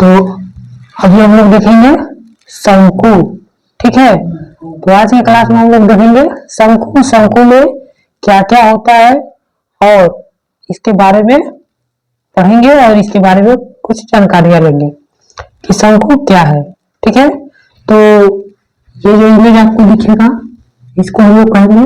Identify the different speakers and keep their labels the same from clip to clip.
Speaker 1: तो अभी हम लोग देखेंगे शंकु। ठीक है, तो आज के क्लास में हम लोग देखेंगे शंकु, शंकु में क्या क्या होता है और इसके बारे में पढ़ेंगे और इसके बारे में कुछ जानकारियां लेंगे कि शंकु क्या है। ठीक है, तो ये जो इमेज आपको दिखेगा इसको हम लोग कहेंगे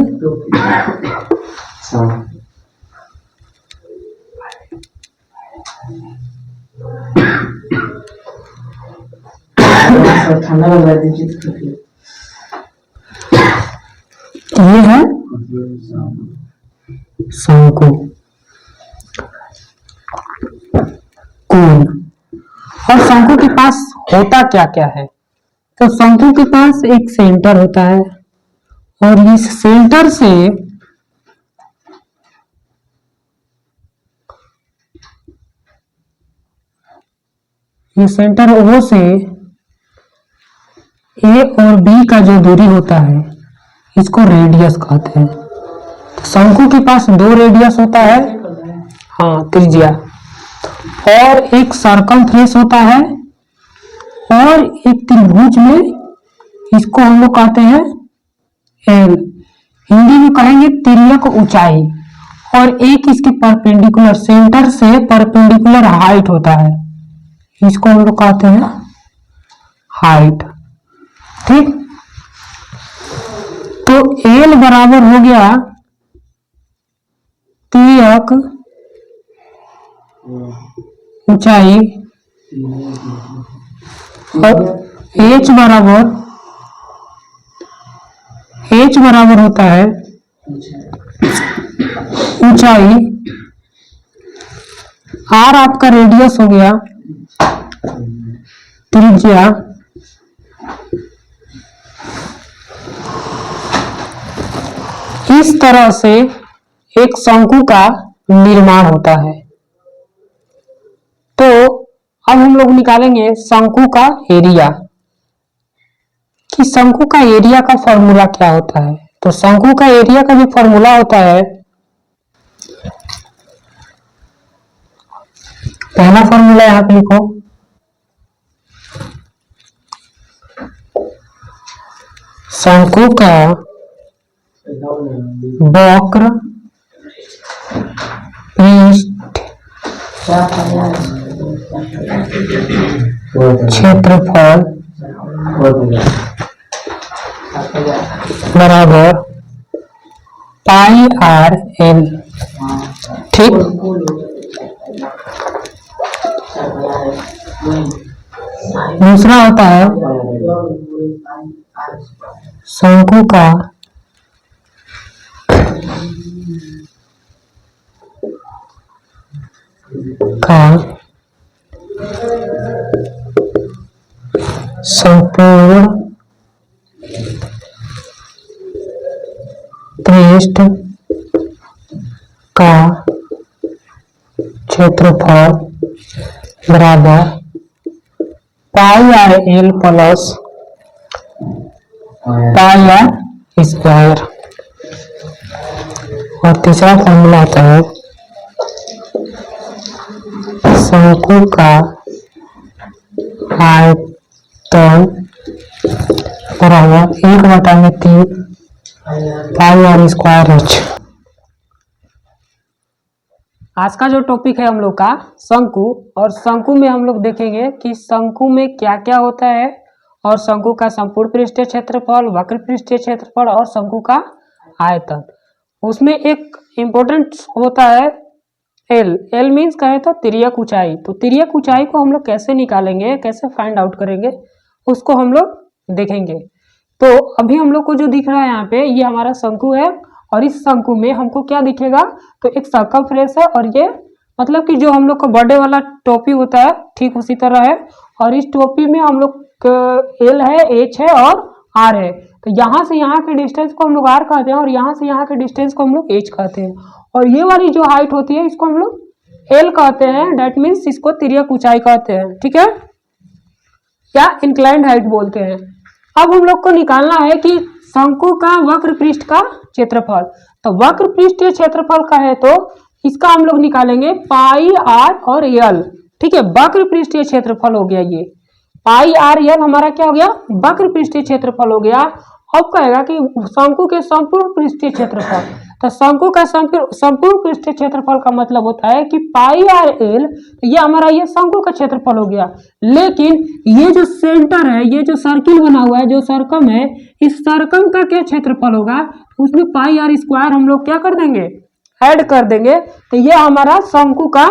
Speaker 1: ये है शंकु कोन। और शंकु के पास होता क्या क्या है, तो शंकु के पास एक सेंटर होता है और इस सेंटर से ये सेंटर ओ से ए और बी का जो दूरी होता है इसको रेडियस कहते हैं। तो शंकु के पास दो रेडियस होता है, हाँ त्रिज्या, और एक सर्कमफ्रेंस होता है और एक त्रिभुज में इसको हम लोग कहते हैं एल, हिंदी में कहेंगे तिर्यक ऊंचाई, और एक इसके परपेंडिकुलर सेंटर से परपेंडिकुलर हाइट होता है, इसको हम लोग कहते हैं हाइट। ठीक, तो एल बराबर हो गया तिर्यक ऊंचाई और एच बराबर होता है ऊंचाई, आर आपका रेडियस हो गया, त्रिज्या, इस तरह से एक शंकु का निर्माण होता है। तो अब हम लोग निकालेंगे शंकु का एरिया, कि शंकु का एरिया का फॉर्मूला क्या होता है। तो शंकु का एरिया का जो फॉर्मूला होता है, पहला फॉर्मूला यहां पे लिखो, शंकु का वक्र पृष्ठ क्षेत्रफल बराबर पाई आर एल। ठीक, दूसरा होता है शंकु का संपूर्ण पृष्ठ का क्षेत्रफल बराबर pi R L plus pi R square. और तीसरा फॉर्मूला होता है शंकु का आयतन बराबर 1/3 पाई आर स्क्वायर एच। आज का जो टॉपिक है हम लोग का शंकु, और शंकु में हम लोग देखेंगे कि शंकु में क्या क्या होता है, और शंकु का संपूर्ण पृष्ठीय क्षेत्रफल, वक्र पृष्ठीय क्षेत्रफल और शंकु का आयतन। उसमें एक इम्पोर्टेंट होता है एल। एल मीन्स कहे तो तिर्यक ऊंचाई। तो तिर्यक ऊंचाई को हम लोग कैसे निकालेंगे, कैसे फाइंड आउट करेंगे, उसको हम लोग देखेंगे। तो अभी हम लोग को जो दिख रहा है यहाँ पे, ये हमारा शंकु है, और इस शंकु में हमको क्या दिखेगा, तो एक सर्कमफ्रेंस है, और ये मतलब कि जो हम लोग का बर्थडे वाला टोपी होता है ठीक उसी तरह है। और इस टोपी में हम लोग एल है, एच है और आर है। तो यहाँ से यहाँ के डिस्टेंस को हम लोग आर कहते हैं, और यहाँ से यहाँ के डिस्टेंस को हम लोग एच कहते हैं। और ये वाली जो हाइट होती है इसको हम लोग एल कहते हैं, डेट मीन्स इसको तिर्यक ऊंचाई कहते हैं। ठीक है, या इंक्लाइंड हाइट बोलते हैं। अब हम लोग को निकालना है कि शंकु का वक्र पृष्ठ का क्षेत्रफल। तो वक्र पृष्ठीय क्षेत्रफल का है तो इसका हम लोग निकालेंगे पाई आर और एल। ठीक है, वक्र पृष्ठीय क्षेत्रफल हो गया ये पाई आर एल हमारा क्या हो गया, वक्र पृष्ठीय क्षेत्रफल हो गया। अब कहेगा कि शंकु के संपूर्ण पृष्ठीय क्षेत्रफल, तो शंकु का संपूर्ण पृष्ठीय क्षेत्रफल का मतलब होता है कि पाई आर एल, ये हमारा ये शंकु का क्षेत्रफल हो गया। लेकिन ये जो सेंटर है, ये जो सर्किल बना हुआ है, जो सर्कम है, इस सर्कम का क्या क्षेत्रफल होगा, उसमें पाई आर स्क्वायर हम लोग क्या कर देंगे, ऐड कर देंगे। तो ये हमारा शंकु का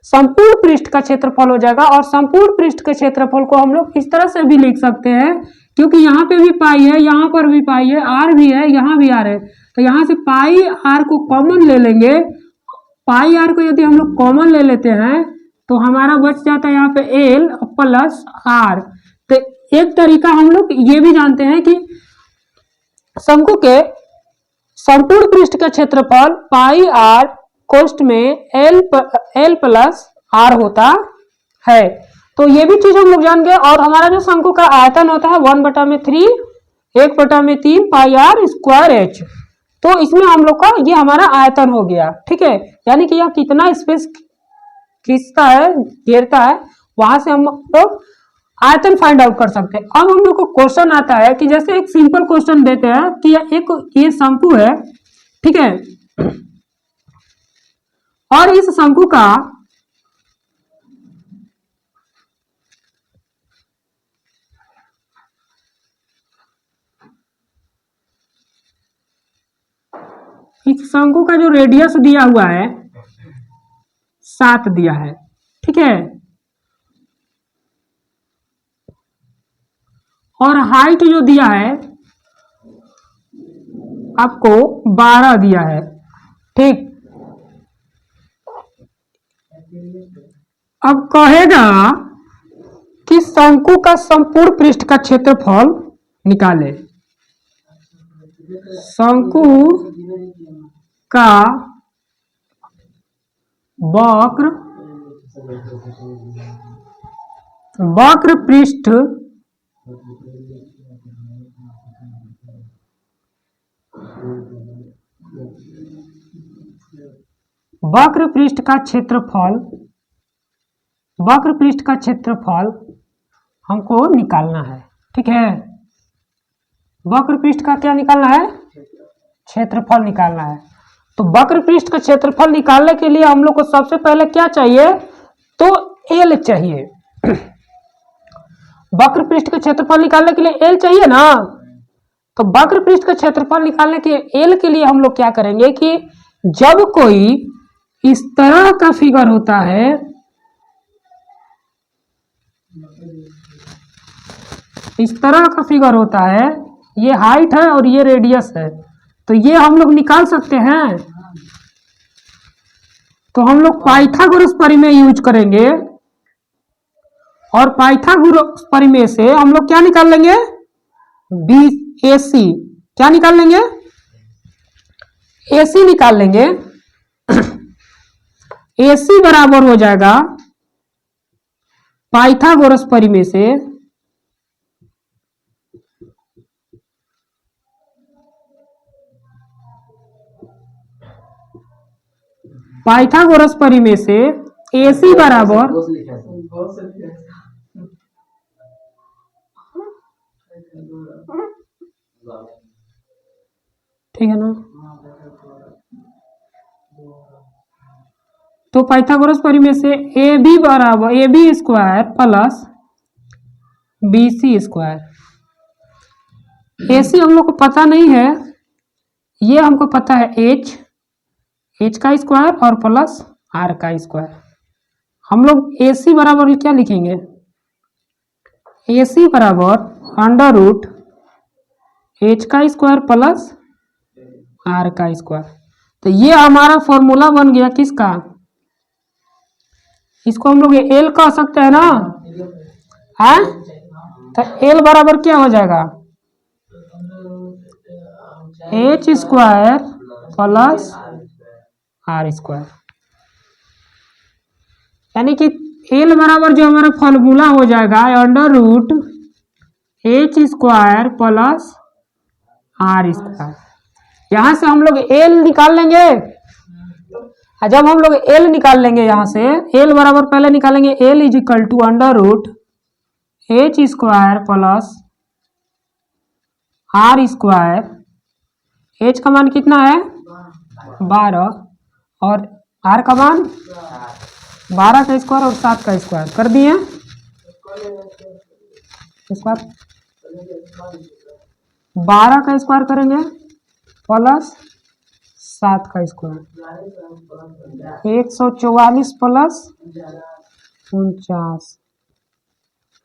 Speaker 1: संपूर्ण पृष्ठ का क्षेत्रफल हो जाएगा। और संपूर्ण पृष्ठ के क्षेत्रफल को हम लोग इस तरह से भी लिख सकते हैं, क्योंकि यहाँ पे भी पाई है, यहाँ पर भी पाई है, आर भी है, यहाँ भी आर है, तो यहाँ से पाई आर को कॉमन ले लेंगे। पाई आर को यदि हम लोग कॉमन ले लेते हैं तो हमारा बच जाता है यहाँ पे एल प्लस आर। तो एक तरीका हम लोग ये भी जानते हैं कि शंकु के संपूर्ण पृष्ठ का क्षेत्रफल पाई आर कोष्ठ में एल प्लस आर होता है। तो ये भी चीज हम लोग जान गए। और हमारा जो शंकु का आयतन होता है 1/3 1/3 पाई आर स्क्वायर एच। तो इसमें हम लोग का ये हमारा आयतन हो गया, ठीक है, यानी कि यह कितना स्पेस खींचता है, घेरता है, वहां से हम लोग आयतन फाइंड आउट कर सकते हैं। अब हम लोग को क्वेश्चन आता है कि जैसे एक सिंपल क्वेश्चन देते हैं कि ये शंकु है, ठीक है, और इस शंकु का जो रेडियस दिया हुआ है 7 दिया है, ठीक है, और हाइट जो दिया है आपको 12 दिया है, ठीक। अब कहेगा कि शंकु का संपूर्ण पृष्ठ का क्षेत्रफल निकाले। शंकु का वक्र पृष्ठ वक्र पृष्ठ का क्षेत्रफल हमको निकालना है, ठीक है। वक्र पृष्ठ का क्या निकालना है, क्षेत्रफल निकालना है। तो वक्र पृष्ठ का क्षेत्रफल निकालने के लिए हम लोग को सबसे पहले क्या चाहिए, तो एल चाहिए। वक्र पृष्ठ का क्षेत्रफल निकालने के लिए एल चाहिए ना। तो वक्र पृष्ठ का क्षेत्रफल निकालने के एल के लिए हम लोग क्या करेंगे कि जब कोई इस तरह का फिगर होता है, इस तरह का फिगर होता है, ये हाइट है और ये रेडियस है, तो ये हम लोग निकाल सकते हैं। तो हम लोग पाइथागोरस प्रमेय यूज करेंगे, और पाइथागोरस प्रमेय से हम लोग क्या निकाल लेंगे, BAC क्या निकाल लेंगे, AC निकाल लेंगे। AC बराबर हो जाएगा पाइथागोरस प्रमेय से AC बराबर ठीक है ना। तो पाइथागोरस प्रमेय से AB बराबर AB square plus BC square. AC हम लोग को पता नहीं है, ये हमको पता है H का स्क्वायर और प्लस R का स्क्वायर। हम लोग AC बराबर क्या लिखेंगे, AC बराबर √ H का स्क्वायर प्लस R का स्क्वायर। तो ये हमारा फॉर्मूला बन गया किसका, इसको हम लोग L कह सकते हैं ना, है। तो L बराबर क्या हो जाएगा, H square plus R square. यानी कि L बराबर जो हमारा फॉर्मूला हो जाएगा √ H square plus R square. यहां से हम लोग L निकाल लेंगे, जब हम लोग एल निकाल लेंगे यहाँ से, एल बराबर पहले निकालेंगे, L is equal to under root H square plus R square. H का मान कितना है 12 और आर का मान 12 का स्क्वायर और 7 का स्क्वायर कर दिए। स्क्वायर 12 का स्क्वायर करेंगे प्लस 7 का स्क्वायर 144 प्लस 49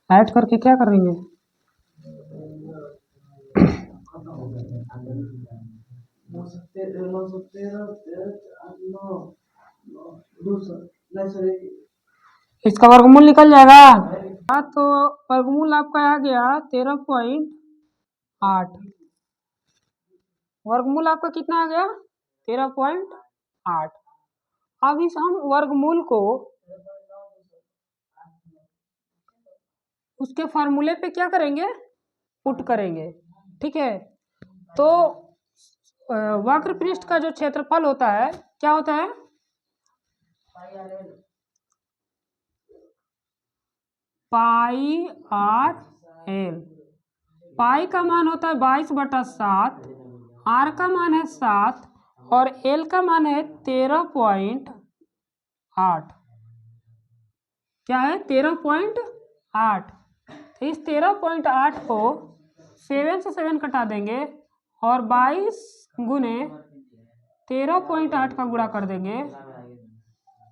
Speaker 1: ऐड करके क्या करेंगे 9 इसका वर्गमूल निकल जाएगा। हाँ तो वर्गमूल आपका आ गया 13.8। वर्गमूल आपका कितना आ गया 13.8। अब इस हम वर्गमूल को उसके फार्मूले पे क्या करेंगे पुट करेंगे। ठीक है, तो वक्र पृष्ठ का जो क्षेत्रफल होता है क्या होता है पाई आर एल। पाई का मान होता है 22/7, आर का मान है 7 और एल का मान है 13.8। क्या है 13.8। तो इस 13.8 को 7 से 7 कटा देंगे और 22 गुने 13.8 का गुणा कर देंगे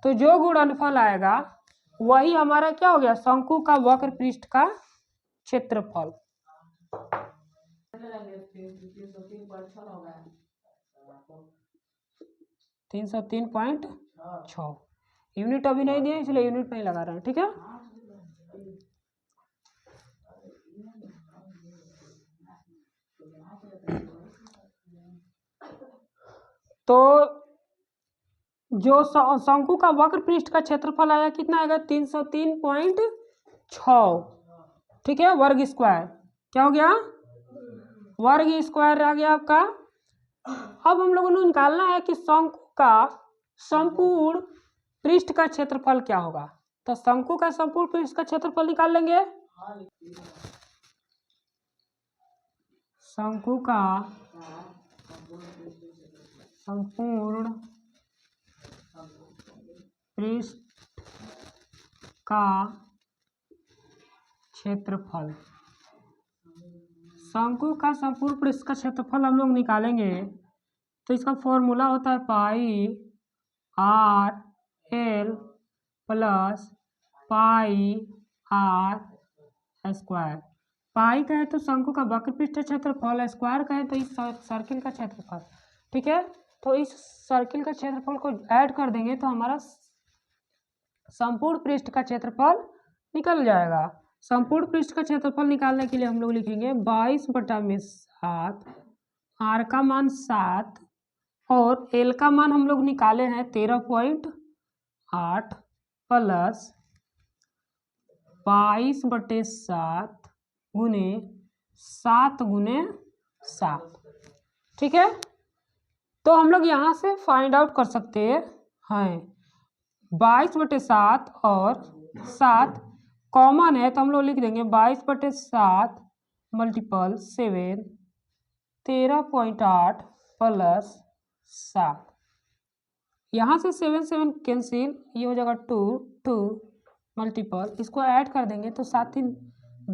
Speaker 1: तो जो गुणनफल आएगा वही हमारा क्या हो गया शंकु का वक्र पृष्ठ का क्षेत्रफल। 303.6 यूनिट अभी नहीं दिए इसलिए यूनिट नहीं लगा रहे हैं। ठीक है, तो जो शंकु का वक्र पृष्ठ का क्षेत्रफल आया कितना आएगा 303.6। ठीक है, वर्ग स्क्वायर क्या हो गया वर्ग स्क्वायर आ गया आपका। अब हम लोगों ने निकालना है कि शंकु का संपूर्ण पृष्ठ का क्षेत्रफल क्या होगा। तो शंकु का संपूर्ण पृष्ठ का क्षेत्रफल निकाल लेंगे। शंकु का संपूर्ण पृष्ठ का क्षेत्रफल, शंकु का संपूर्ण पृष्ठ का क्षेत्रफल हम लोग निकालेंगे तो इसका फॉर्मूला होता है pi R L plus pi R square. Pi का है तो शंकु का वक्र पृष्ठ क्षेत्रफल, स्क्वायर का है तो इस सर्किल का क्षेत्रफल। ठीक है, तो इस सर्किल का क्षेत्रफल को ऐड कर देंगे तो हमारा संपूर्ण पृष्ठ का क्षेत्रफल निकल जाएगा। संपूर्ण पृष्ठ का क्षेत्रफल निकालने के लिए हम लोग लिखेंगे 22/7, आर का मान 7 और एल का मान हम लोग निकाले हैं 13.8 प्लस 22/7 गुने 7 गुने 7। ठीक है, तो हम लोग यहाँ से फाइंड आउट कर सकते हैं 22/7 और 7 कॉमन है तो हम लोग लिख देंगे 22/7 मल्टीपल 7 13.8 प्लस 7। यहाँ से 7 7 कैंसिल, ये हो जाएगा 2 2 मल्टीपल, इसको ऐड कर देंगे तो 7 3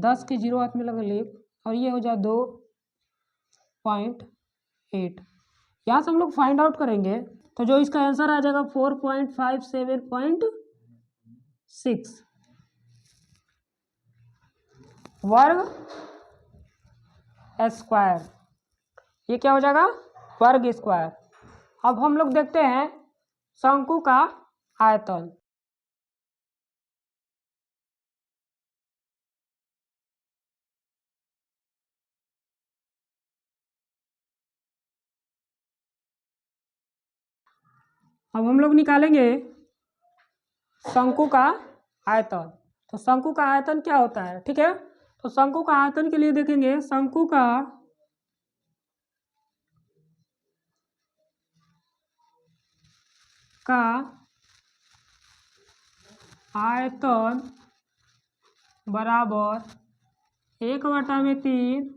Speaker 1: 10 के 0 हाथ में लगा लिख और ये हो जाए 2.8। यहाँ से हम लोग फाइंड आउट करेंगे तो जो इसका आंसर आ जाएगा 4.57.6 वर्ग स्क्वायर। ये क्या हो जाएगा वर्ग स्क्वायर। अब हम लोग देखते हैं शंकु का आयतन। अब हम लोग निकालेंगे शंकु का आयतन। तो शंकु का आयतन क्या होता है। ठीक है, तो शंकु का आयतन के लिए देखेंगे शंकु का का आयतन बराबर 1/3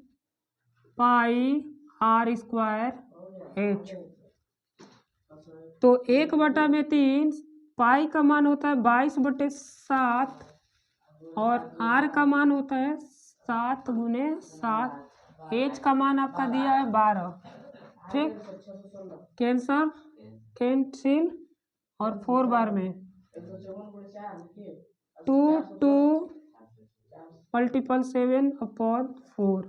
Speaker 1: पाई आर स्क्वायर एच। तो 1/3 पाई का मान होता है 22/7 और आर का मान होता है 7 × 7। एच का मान आपका दिया है 12। ठीक, कैंसिल और 4 बार में 2 2 मल्टीपल 7/4।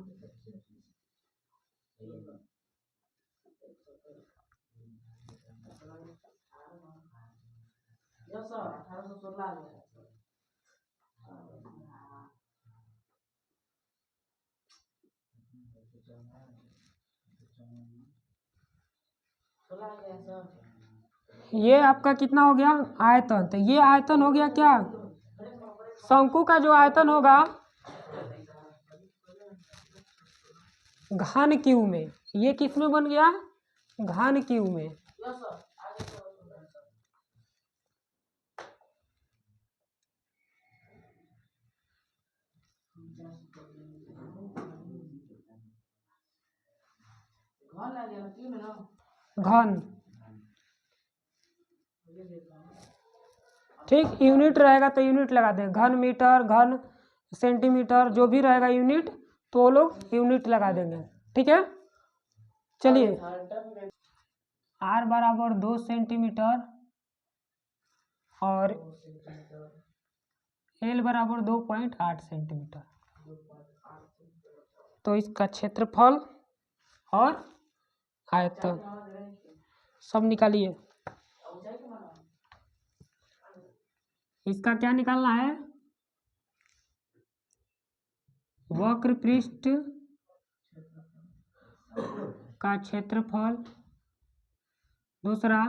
Speaker 1: ये आपका कितना हो गया आयतन। तो ये आयतन हो गया क्या, शंकु का जो आयतन होगा घन क्यू में। ये किस में बन गया, घन क्यू में। घन, ठीक, यूनिट रहेगा तो यूनिट लगा दें, घन मीटर, घन सेंटीमीटर, जो भी रहेगा यूनिट तो वो लोग यूनिट लगा देंगे। ठीक है, चलिए आर बराबर 2 सेंटीमीटर और एल बराबर 2.8 सेंटीमीटर। तो इसका क्षेत्रफल और आयतन सब निकालिए। इसका क्या निकालना है, वक्र पृष्ठ का क्षेत्रफल, दूसरा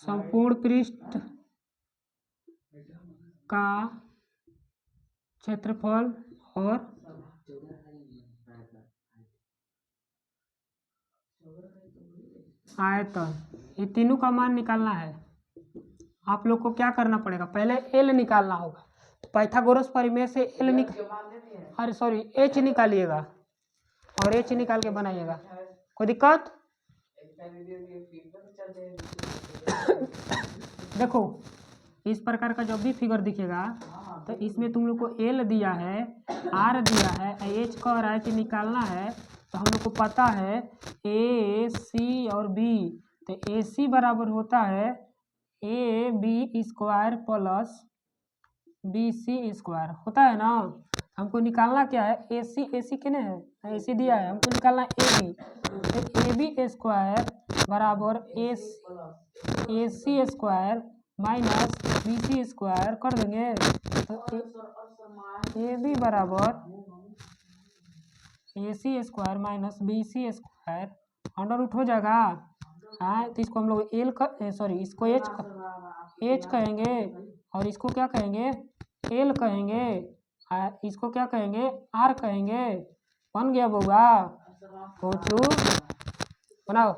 Speaker 1: संपूर्ण पृष्ठ का क्षेत्रफल और आयतन, ये तीनों का मान निकालना है। आप लोग को क्या करना पड़ेगा, पहले एल निकालना होगा। तो पाइथागोरस प्रमेय से एल एच निकालिएगा और एच निकाल के बनाइएगा। कोई दिक्कत? देखो इस प्रकार का जब भी फिगर दिखेगा तो इसमें तुम लोग को एल दिया है, आर दिया है, एच कह रहा है कि निकालना है। तो हम लोग को पता है ए सी और बी, तो ए सी बराबर होता है A B square plus B C square, होता है ना। हमको निकालना क्या है, ए सी किने है, ए सी दिया है, हमको निकालना ए बी। तो ए बी स्क्वायर बराबर A C square minus B C square कर देंगे। तो ए बी बराबर A C square minus B C square under root हो जाएगा। हाँ, तो इसको हम लोग इसको एच कहेंगे और इसको क्या कहेंगे, एल कहेंगे, इसको क्या कहेंगे, आर कहेंगे। बन गया बउआ, पूछू बनाओ।